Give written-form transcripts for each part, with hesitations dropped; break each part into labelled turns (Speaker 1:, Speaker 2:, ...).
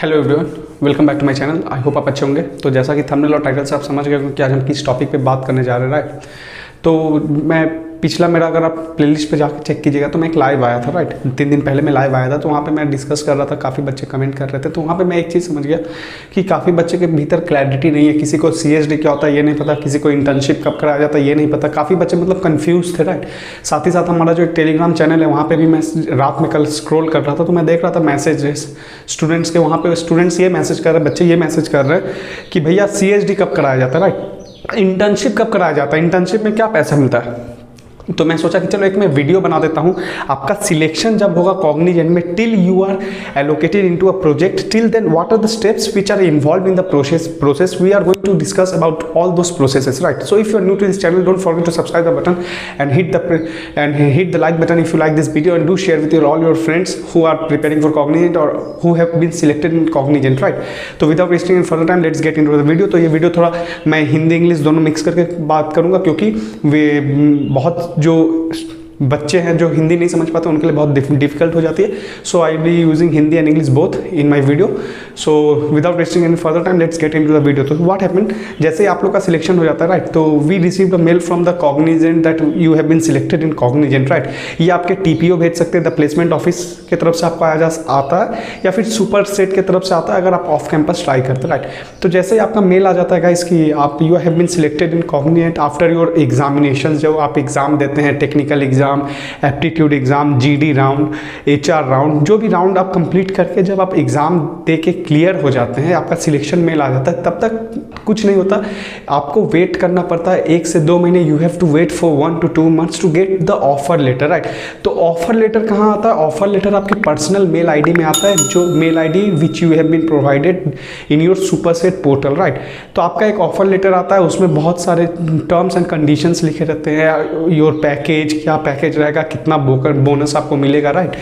Speaker 1: Hello everyone, welcome back to my channel. I hope आप अच्छे होंगे। तो जैसा कि थंबनेल और टाइटल से आप समझ गए कि आज हम किस टॉपिक पे बात करने जा रहे हैं, राइट। तो मैं पिछला मेरा अगर आप प्लेलिस्ट पे जाकर चेक कीजिएगा तो मैं एक लाइव आया था, राइट। 3 दिन पहले मैं लाइव आया था, तो वहाँ पे मैं डिस्कस कर रहा था, काफ़ी बच्चे कमेंट कर रहे थे। तो वहाँ पे मैं एक चीज़ समझ गया कि काफ़ी बच्चे के भीतर क्लैरिटी नहीं है। किसी को CSD क्या होता है ये नहीं पता, किसी को इंटर्नशिप कब कराया जाता है ये नहीं पता। काफ़ी बच्चे मतलब कन्फ्यूज थे, राइट। साथ ही साथ हमारा जो एक टेलीग्राम चैनल है वहाँ पर भी मैं रात में कल स्क्रॉल कर रहा था, तो मैं देख रहा था मैसेजेस स्टूडेंट्स के। वहाँ पर स्टूडेंट्स ये मैसेज कर रहे हैं, बच्चे ये मैसेज कर रहे हैं कि भैया CSD कब कराया जाता है, राइट। इंटर्नशिप कब कराया जाता है, इंटर्नशिप में क्या पैसा मिलता है। तो मैं सोचा कि चलो एक मैं वीडियो बना देता हूँ। आपका सिलेक्शन जब होगा कॉग्निजेंट में, till you are allocated into a project, till then what are the steps which are involve in the process we are going to discuss about all those processes, right. So if you are new to this channel, don't forget to subscribe the button and hit the like button if you like this video, and do share with all your friends who are preparing for Cognizant और who have been selected in Cognizant, right. तो without wasting in further time, let's get into the video. तो ये video थोड़ा मैं Hindi English दोनों mix करके बात करूँगा, क्योंकि वे बहुत जो बच्चे हैं जो हिंदी नहीं समझ पाते उनके लिए बहुत डिफिकल्ट हो जाती है। So I be using Hindi and English both in my video. So without wasting any further time, let's get into the video. तो व्हाट हैपेंड, जैसे आप लोग का सिलेक्शन हो जाता है, राइट, तो we receive the mail from the Cognizant that you have been selected in Cognizant, right. ये आपके TPO भेज सकते हैं, द प्लेसमेंट ऑफिस की तरफ से आपको आता है, या फिर सुपर सेट की तरफ से आता है अगर आप ऑफ कैंपस ट्राई करते हैं, राइट। तो जैसे ही आपका मेल आ जाता है गाइस कि आप you have been selected in Cognizant after your examination, जो आप एग्जाम देते हैं, technical exam, aptitude exam, GD round, HR round, जो भी राउंड आप कंप्लीट करके जब आप एग्जाम दे के क्लियर हो जाते हैं, आपका सिलेक्शन मेल आ जाता है, तब तक कुछ नहीं होता। आपको वेट करना पड़ता है 1 से 2 महीने। You have to wait for 1 to 2 months to get the offer letter, right. तो ऑफर लेटर कहाँ आता है? ऑफर लेटर आपके पर्सनल मेल ID में आता है, जो mail ID which you have been provided in your Superset portal, right. तो आपका एक ऑफर लेटर आता है, उसमें बहुत सारे टर्म्स एंड कंडीशंस लिखे रहते हैं। योर पैकेज, क्या पैकेज रहेगा, कितना बोनस आपको मिलेगा, राइट।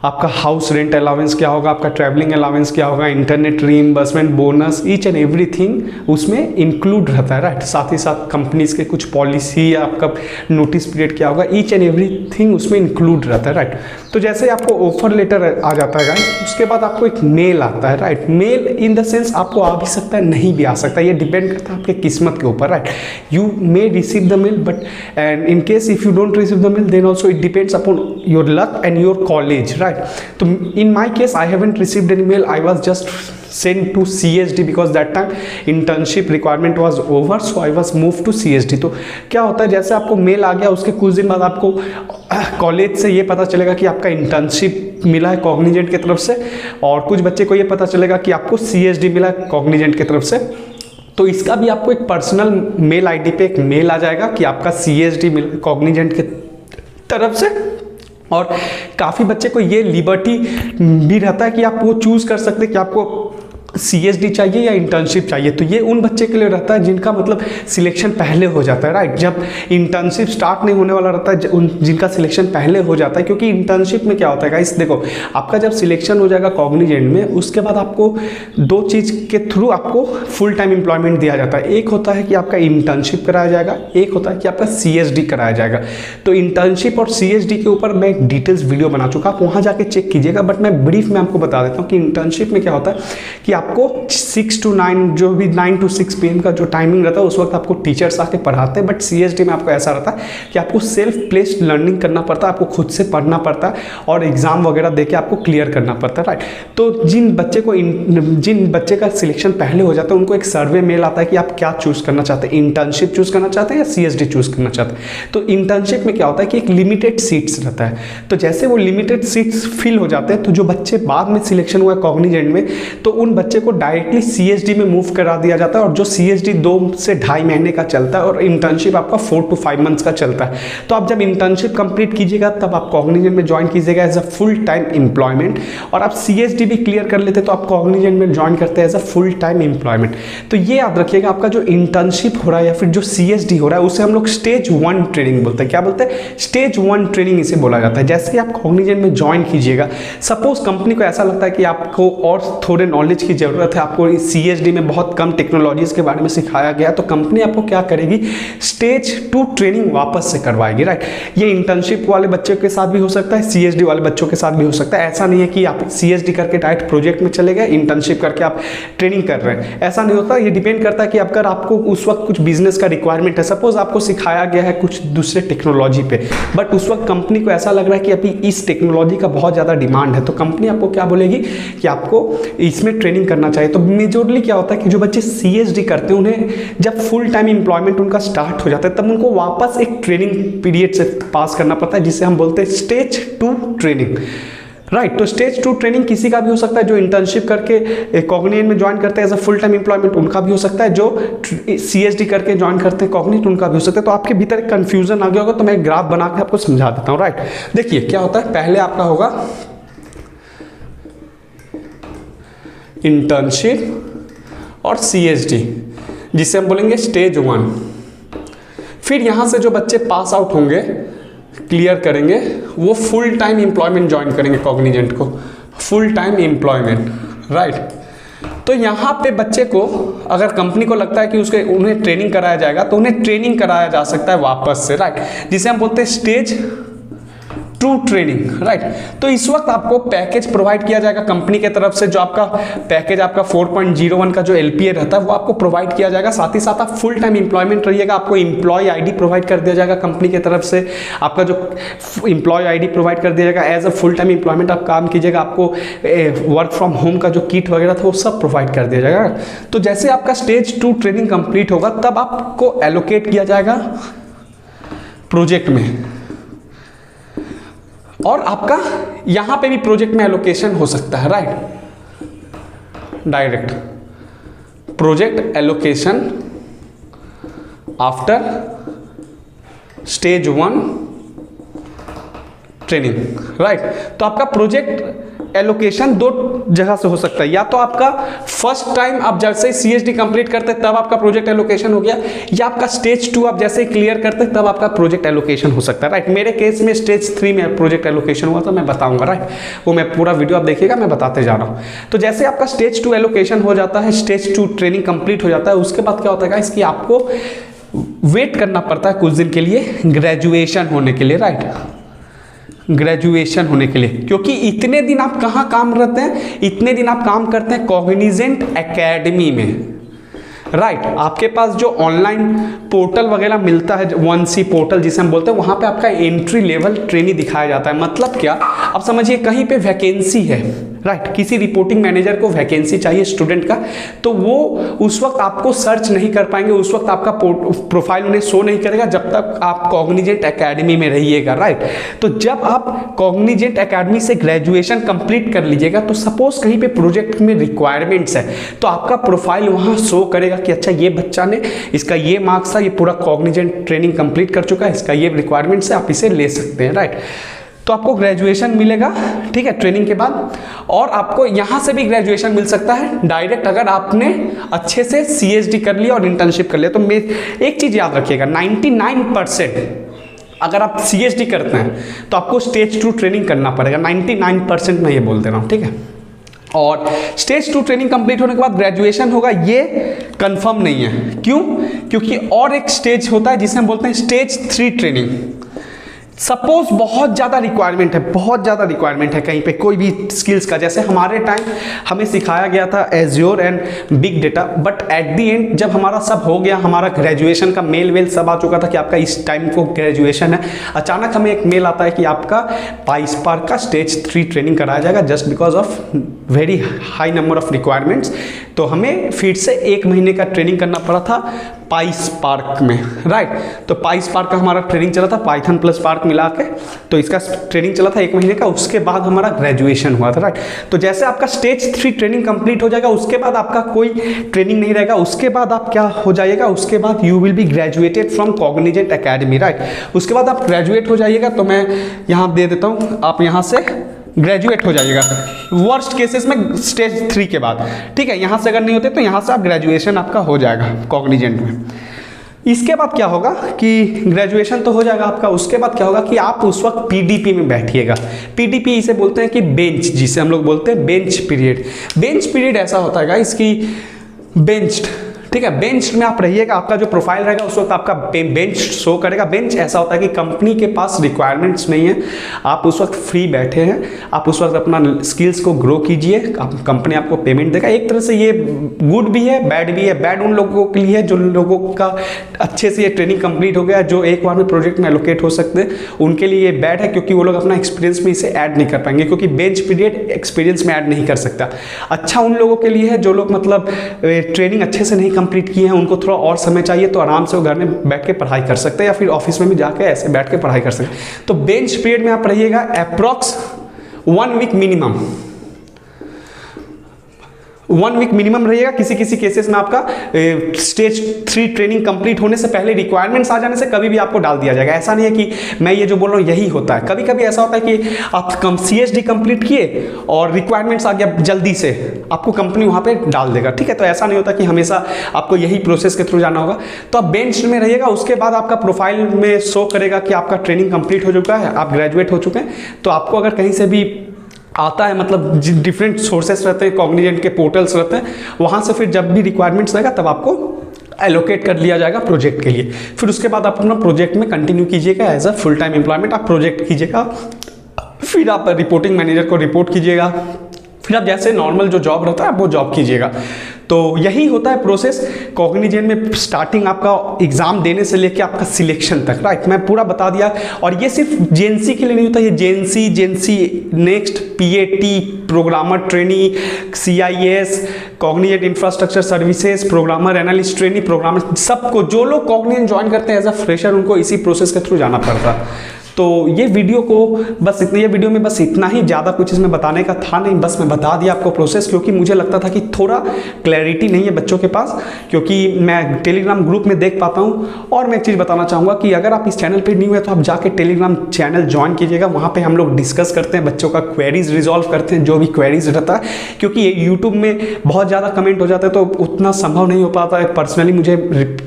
Speaker 1: आपका हाउस रेंट अलाउंस क्या होगा, आपका ट्रैवलिंग अलाउंस क्या होगा, internet reimbursement, bonus, each and everything उसमें इंक्लूड रहता है, राइट। साथ ही साथ कंपनीज के कुछ पॉलिसी, आपका नोटिस पीरियड क्या होगा, ईच एंड एवरीथिंग उसमें इंक्लूड रहता है, राइट। तो जैसे आपको ऑफर लेटर आ जाता है गाइस, उसके बाद आपको एक मेल आता है, right. Mail in the sense आपको आ भी सकता है, नहीं भी आ सकता, ये डिपेंड करता है आपके किस्मत के ऊपर, right. You may receive the mail, but and in case if you don't receive the mail, then also it depends upon your luck and your college, right. तो in my case I haven't received any mail. I was just sent to CSD because that time internship requirement was over, so I was moved to CSD. तो क्या होता है, जैसे आपको mail आ गया, उसके कुछ दिन बाद आपको कॉलेज से ये पता चलेगा कि आपका इंटर्नशिप मिला है कॉग्निजेंट की तरफ से, और कुछ बच्चे को ये पता चलेगा कि आपको CSD मिला है कॉग्निजेंट की तरफ से। तो इसका भी आपको एक पर्सनल मेल ID पे एक मेल आ जाएगा कि आपका CSD मिला कॉग्निजेंट की तरफ से। और काफ़ी बच्चे को ये लिबर्टी भी रहता है कि आप वो चूज़ कर सकते हैं कि आपको CSD चाहिए या इंटर्नशिप चाहिए। तो ये उन बच्चे के लिए रहता है जिनका मतलब सिलेक्शन पहले हो जाता है, राइट। जब इंटर्नशिप स्टार्ट नहीं होने वाला रहता है, जिनका सिलेक्शन पहले हो जाता है, क्योंकि इंटर्नशिप में क्या होता है गाइस, देखो आपका जब सिलेक्शन हो जाएगा कॉग्निजेंट में, उसके बाद आपको 2 चीज़ के थ्रू आपको फुल टाइम एम्प्लॉयमेंट दिया जाता है। एक होता है कि आपका इंटर्नशिप कराया जाएगा, एक होता है कि आपका CSD कराया जाएगा। तो इंटर्नशिप और CSD के ऊपर मैं एक डिटेल्स वीडियो बना चुका, आप वहाँ जाके चेक कीजिएगा, बट मैं ब्रीफ में आपको बता देता हूँ कि इंटर्नशिप में क्या होता है कि आपको 6 to 9, जो भी 9 to 6 PM का जो टाइमिंग रहता है, उस वक्त आपको टीचर्स आके पढ़ाते हैं। बट CSD में आपको ऐसा रहता है कि आपको सेल्फ प्लेस्ड लर्निंग करना पड़ता है, आपको खुद से पढ़ना पड़ता है और एग्जाम वगैरह देके आपको क्लियर करना पड़ता है, राइट। तो जिन बच्चे का सिलेक्शन पहले हो जाता है, उनको एक सर्वे मेल आता है कि आप क्या चूज करना चाहते हैं, इंटर्नशिप चूज करना चाहते हैं या CSD चूज करना चाहते हैं। तो इंटर्नशिप में क्या होता है कि एक लिमिटेड सीट्स रहता है। तो जैसे वो लिमिटेड सीट्स फिल हो जाते हैं, तो जो बच्चे बाद में सिलेक्शन हुआ कॉग्निजेंट में, तो उन बच्चे को डायरेक्टली CSD में मूव करा दिया जाता है। और जो CSD 2 से 2.5 महीने का चलता है और इंटर्नशिप आपका 4 to 5 मंथ्स का चलता है। तो आप जब इंटर्नशिप कंप्लीट कीजिएगा, तब आप कॉग्निजेंट में ज्वाइन कीजिएगा as a full time employment, और आप CSD भी क्लियर कर लेते तो आप कॉग्निजेंट में ज्वाइन करते हैं as a full time employment. तो ये याद रखिएगा, आपका जो इंटर्नशिप हो रहा है या फिर जो CSD हो रहा है, उसे हम लोग स्टेज 1 ट्रेनिंग बोलते हैं। क्या बोलते हैं? स्टेज 1 ट्रेनिंग इसे बोला जाता है। जैसे ही आप कॉग्निजेंट में ज्वाइन कीजिएगा, सपोज कंपनी को ऐसा लगता है कि आपको और थोड़े नॉलेज की ज़रूरत है, आपको CSD में बहुत कम टेक्नोलॉजीज़ के बारे में सिखाया गया, तो कंपनी आपको क्या करेगी, स्टेज 2 ट्रेनिंग वापस से करवाएगी, राइट। ये इंटर्नशिप वाले बच्चों के साथ भी हो सकता है, CSD वाले बच्चों के साथ भी हो सकता है। ऐसा नहीं है कि आप CSD करके डायरेक्ट प्रोजेक्ट में चले गए, इंटर्नशिप करके आप ट्रेनिंग कर रहे हैं, ऐसा नहीं होता। ये डिपेंड करता है कि अगर आपको उस वक्त कुछ बिजनेस का रिक्वायरमेंट है, सपोज आपको सिखाया गया है कुछ दूसरे टेक्नोलॉजी पे, बट उस वक्त कंपनी को ऐसा लग रहा है कि अभी इस टेक्नोलॉजी का बहुत ज़्यादा डिमांड है, तो कंपनी आपको क्या बोलेगी कि आपको इसमें ट्रेनिंग करना चाहिए। तो मेजोरली क्या होता है कि जो बच्चे CSD करते हैं उन्हें जब फुल टाइम एम्प्लॉयमेंट उनका स्टार्ट हो जाता है तब उनको वापस एक ट्रेनिंग पीरियड से पास करना पड़ता है, जिसे हम बोलते हैं स्टेज 2 ट्रेनिंग, राइट। तो स्टेज 2 ट्रेनिंग किसी का भी हो सकता है, जो इंटर्नशिप करके कॉग्निजेंट में ज्वाइन करते हैं as a full time employment, उनका भी हो सकता है, जो CSD करके ज्वाइन करते हैं कॉग्निजेंट, उनका भी हो सकता है। तो आपके भीतर एक कंफ्यूजन आ गया होगा, तो मैं ग्राफ बना के आपको समझा देता हूँ, राइट। देखिए क्या होता है, पहले आपका होगा इंटर्नशिप और CSD, जिसे हम बोलेंगे स्टेज 1। फिर यहाँ से जो बच्चे पास आउट होंगे, क्लियर करेंगे, वो फुल टाइम एम्प्लॉयमेंट ज्वाइन करेंगे कॉग्निजेंट को, फुल टाइम एम्प्लॉयमेंट, राइट। तो यहाँ पे बच्चे को अगर कंपनी को लगता है कि उन्हें ट्रेनिंग कराया जाएगा, तो उन्हें ट्रेनिंग कराया जा सकता है वापस से, राइट, जिसे हम बोलते हैं स्टेज 2 ट्रेनिंग, राइट। तो इस वक्त आपको पैकेज प्रोवाइड किया जाएगा कंपनी के तरफ से, जो आपका पैकेज आपका 4.01 का जो LPA रहता है वो आपको प्रोवाइड किया जाएगा। साथ ही साथ आप फुल टाइम एम्प्लॉयमेंट रहिएगा, आपको एम्प्लॉय ID प्रोवाइड कर दिया जाएगा कंपनी की तरफ से, आपका जो एम्प्लॉय ID प्रोवाइड कर दिया जाएगा, as a full time employment आप काम कीजिएगा, आपको वर्क फ्रॉम होम का जो किट वगैरह था वो सब प्रोवाइड कर दिया जाएगा। तो जैसे आपका स्टेज 2 ट्रेनिंग कंप्लीट होगा तब आपको एलोकेट किया जाएगा प्रोजेक्ट में, और आपका यहां पे भी प्रोजेक्ट में एलोकेशन हो सकता है, right. Direct project allocation after stage 1 training, right. तो आपका प्रोजेक्ट एलोकेशन 2 जगह से हो सकता है, या तो आपका फर्स्ट टाइम आप जैसे ही CSD कंप्लीट करते हैं तब आपका प्रोजेक्ट एलोकेशन हो गया, या आपका स्टेज 2 आप जैसे ही क्लियर करते हैं तब आपका प्रोजेक्ट एलोकेशन हो सकता है, राइट। मेरे केस में स्टेज 3 में प्रोजेक्ट एलोकेशन हुआ था, मैं बताऊंगा, राइट। वो मैं पूरा वीडियो आप देखिएगा, मैं बताते जा रहा हूँ। तो जैसे आपका स्टेज 2 एलोकेशन हो जाता है, स्टेज 2 ट्रेनिंग कंप्लीट हो जाता है, उसके बाद क्या होता है इसकी आपको वेट करना पड़ता है कुछ दिन के लिए ग्रेजुएशन होने के लिए, राइट, ग्रेजुएशन होने के लिए। क्योंकि इतने दिन आप कहाँ काम करते हैं, इतने दिन आप काम करते हैं कॉग्निजेंट एकेडमी में, राइट। आपके पास जो ऑनलाइन पोर्टल वगैरह मिलता है, 1C पोर्टल जिसे हम बोलते हैं, वहाँ पे आपका एंट्री लेवल ट्रेनिंग दिखाया जाता है। मतलब क्या, आप समझिए कहीं पे वैकेंसी है, राइट, किसी रिपोर्टिंग मैनेजर को वैकेंसी चाहिए स्टूडेंट का, तो वो उस वक्त आपको सर्च नहीं कर पाएंगे, उस वक्त आपका प्रोफाइल उन्हें शो नहीं करेगा जब तक आप कॉग्निजेंट एकेडमी में रहिएगा, राइट। तो जब आप कॉग्निजेंट एकेडमी से ग्रेजुएशन कंप्लीट कर लीजिएगा, तो सपोज कहीं पे प्रोजेक्ट में रिक्वायरमेंट्स है, तो आपका प्रोफाइल वहाँ शो करेगा कि अच्छा ये बच्चा ने, इसका ये मार्क्स था, ये पूरा कॉग्निजेंट ट्रेनिंग कंप्लीट कर चुका है, इसका ये रिक्वायरमेंट्स है, आप इसे ले सकते हैं, राइट। तो आपको ग्रेजुएशन मिलेगा, ठीक है, ट्रेनिंग के बाद। और आपको यहाँ से भी ग्रेजुएशन मिल सकता है डायरेक्ट, अगर आपने अच्छे से CSD कर लिया और इंटर्नशिप कर लिया। तो एक चीज़ याद रखिएगा, 99% अगर आप CSD करते हैं तो आपको स्टेज 2 ट्रेनिंग करना पड़ेगा, 99% मैं ये बोल दे रहा हूँ, ठीक है। और स्टेज 2 ट्रेनिंग कंप्लीट होने के बाद ग्रेजुएशन होगा, ये कंफर्म नहीं है। क्यों? क्योंकि और एक स्टेज होता है जिसे हम बोलते हैं स्टेज 3 ट्रेनिंग। सपोज बहुत ज़्यादा रिक्वायरमेंट है, बहुत ज़्यादा रिक्वायरमेंट है कहीं पे कोई भी स्किल्स का, जैसे हमारे टाइम हमें सिखाया गया था azure and big data, but at the and जब हमारा सब हो गया, हमारा ग्रेजुएशन का मेल वेल सब आ चुका था कि आपका इस टाइम को ग्रेजुएशन है, अचानक हमें एक मेल आता है कि आपका PySpark का स्टेज 3 ट्रेनिंग कराया जाएगा just because of very high number of requirements. तो हमें फिर से 1 महीने का ट्रेनिंग करना पड़ा था PySpark में, राइट। तो PySpark का हमारा ट्रेनिंग चला था, पाइथन प्लस स्पार्क मिला के, तो इसका ट्रेनिंग चला था 1 महीने का, उसके बाद हमारा ग्रेजुएशन हुआ था, राइट। तो जैसे आपका स्टेज 3 ट्रेनिंग कंप्लीट हो जाएगा, उसके बाद आपका कोई ट्रेनिंग नहीं रहेगा, उसके बाद आप क्या हो जाइएगा, उसके बाद you will be graduated from Cognizant academy, right. उसके बाद आप ग्रेजुएट हो जाइएगा, तो मैं यहाँ दे देता हूँ, आप यहाँ से ग्रेजुएट हो जाइएगा वर्स्ट केसेस में स्टेज 3 के बाद, ठीक है। यहाँ से अगर नहीं होते तो यहाँ से आप ग्रेजुएशन आपका हो जाएगा कॉग्निजेंट में। इसके बाद क्या होगा कि ग्रेजुएशन तो हो जाएगा आपका, उसके बाद क्या होगा कि आप उस वक्त पीडीपी में बैठिएगा। पीडीपी इसे बोलते हैं कि बेंच, जिसे हम लोग बोलते हैं बेंच पीरियड। बेंच पीरियड ऐसा होता है गाइस कि बेंच्ड, ठीक है, बेंच में आप रहिएगा, आपका जो प्रोफाइल रहेगा उस वक्त आपका बेंच शो करेगा। बेंच ऐसा होता है कि कंपनी के पास रिक्वायरमेंट्स नहीं है, आप उस वक्त फ्री बैठे हैं, आप उस वक्त अपना स्किल्स को ग्रो कीजिए, कंपनी आपको पेमेंट देगा। एक तरह से ये गुड भी है, बैड भी है। बैड उन लोगों के लिए है जो लोगों का अच्छे से ये ट्रेनिंग कंप्लीट हो गया, जो एक बार में प्रोजेक्ट में एलोकेट हो सकते हैं, उनके लिए ये बैड है, क्योंकि वो लोग अपना एक्सपीरियंस में इसे ऐड नहीं कर पाएंगे, क्योंकि बेंच पीरियड एक्सपीरियंस में ऐड नहीं कर सकता। अच्छा उन लोगों के लिए है जो लोग मतलब ट्रेनिंग अच्छे से नहीं कंप्लीट किए हैं, उनको थोड़ा और समय चाहिए, तो आराम से वो घर में बैठ के पढ़ाई कर सकते हैं, या फिर ऑफिस में भी जाके ऐसे बैठ के पढ़ाई कर सकते हैं। तो बेंच पीरियड में आप रहिएगा approx 1 week minimum, 1 week minimum रहिएगा। किसी किसी केसेस में आपका स्टेज 3 ट्रेनिंग कंप्लीट होने से पहले, रिक्वायरमेंट्स आ जाने से कभी भी आपको डाल दिया जाएगा। ऐसा नहीं है कि मैं ये जो बोल रहा हूँ यही होता है, कभी कभी ऐसा होता है कि आप CSD कंप्लीट किए और रिक्वायरमेंट्स आ गया जल्दी से, आपको कंपनी वहाँ पे डाल देगा, ठीक है। तो ऐसा नहीं होता कि हमेशा आपको यही प्रोसेस के थ्रू जाना होगा। तो आप बेंच में रहिएगा, उसके बाद आपका प्रोफाइल में शो करेगा कि आपका ट्रेनिंग कंप्लीट हो चुका है, आप ग्रेजुएट हो चुके हैं। तो आपको अगर कहीं से भी आता है, मतलब डिफरेंट सोर्सेस रहते हैं, कॉग्निजेंट के पोर्टल्स रहते हैं, वहाँ से फिर जब भी रिक्वायरमेंट्स रहेगा तब आपको एलोकेट कर लिया जाएगा प्रोजेक्ट के लिए। फिर उसके बाद आप अपना प्रोजेक्ट में कंटिन्यू कीजिएगा as a full time employment. आप प्रोजेक्ट कीजिएगा, फिर आप रिपोर्टिंग मैनेजर को रिपोर्ट कीजिएगा, फिर आप जैसे नॉर्मल जो जॉब रहता है आप वो जॉब कीजिएगा। तो यही होता है प्रोसेस कॉग्निजेंट में, स्टार्टिंग आपका एग्जाम देने से लेके आपका सिलेक्शन तक, राइट। मैं पूरा बता दिया। और ये सिर्फ जेएनसी के लिए नहीं होता, ये JNC next, PAT programmer trainee, CIS Cognizant infrastructure services programmer, analyst trainee programmer, सबको जो लोग कॉग्निजेंट ज्वाइन करते हैं एज अ फ्रेशर, उनको इसी प्रोसेस के थ्रू जाना पड़ता है। तो ये वीडियो को बस इतना, ये वीडियो में बस इतना ही, ज़्यादा कुछ इसमें बताने का था नहीं, बस मैं बता दिया आपको प्रोसेस, क्योंकि मुझे लगता था कि थोड़ा क्लैरिटी नहीं है बच्चों के पास, क्योंकि मैं टेलीग्राम ग्रुप में देख पाता हूँ। और मैं एक चीज़ बताना चाहूँगा कि अगर आप इस चैनल पर न्यू है तो आप जाके टेलीग्राम चैनल ज्वाइन कीजिएगा, वहाँ पर हम लोग डिस्कस करते हैं, बच्चों का क्वेरीज रिजॉल्व करते हैं, जो भी क्वेरीज रहता है, क्योंकि यूट्यूब में बहुत ज़्यादा कमेंट हो जाता है, तो उतना संभव नहीं हो पाता है पर्सनली मुझे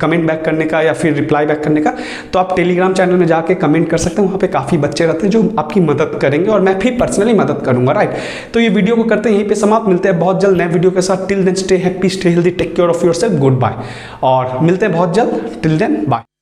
Speaker 1: कमेंट बैक करने का या फिर रिप्लाई बैक करने का। तो आप टेलीग्राम चैनल में जाके कमेंट कर सकते हैं, वहाँ पे काफ़ी बच्चे रहते हैं जो आपकी मदद करेंगे, और मैं भी पर्सनली मदद करूंगा, राइट। तो ये वीडियो को करते हैं यहीं पे समाप्त, मिलते हैं बहुत जल्द नए वीडियो के साथ। Till then stay happy, stay healthy, take care of yourself, good bye, और मिलते हैं बहुत जल्द। Till then bye.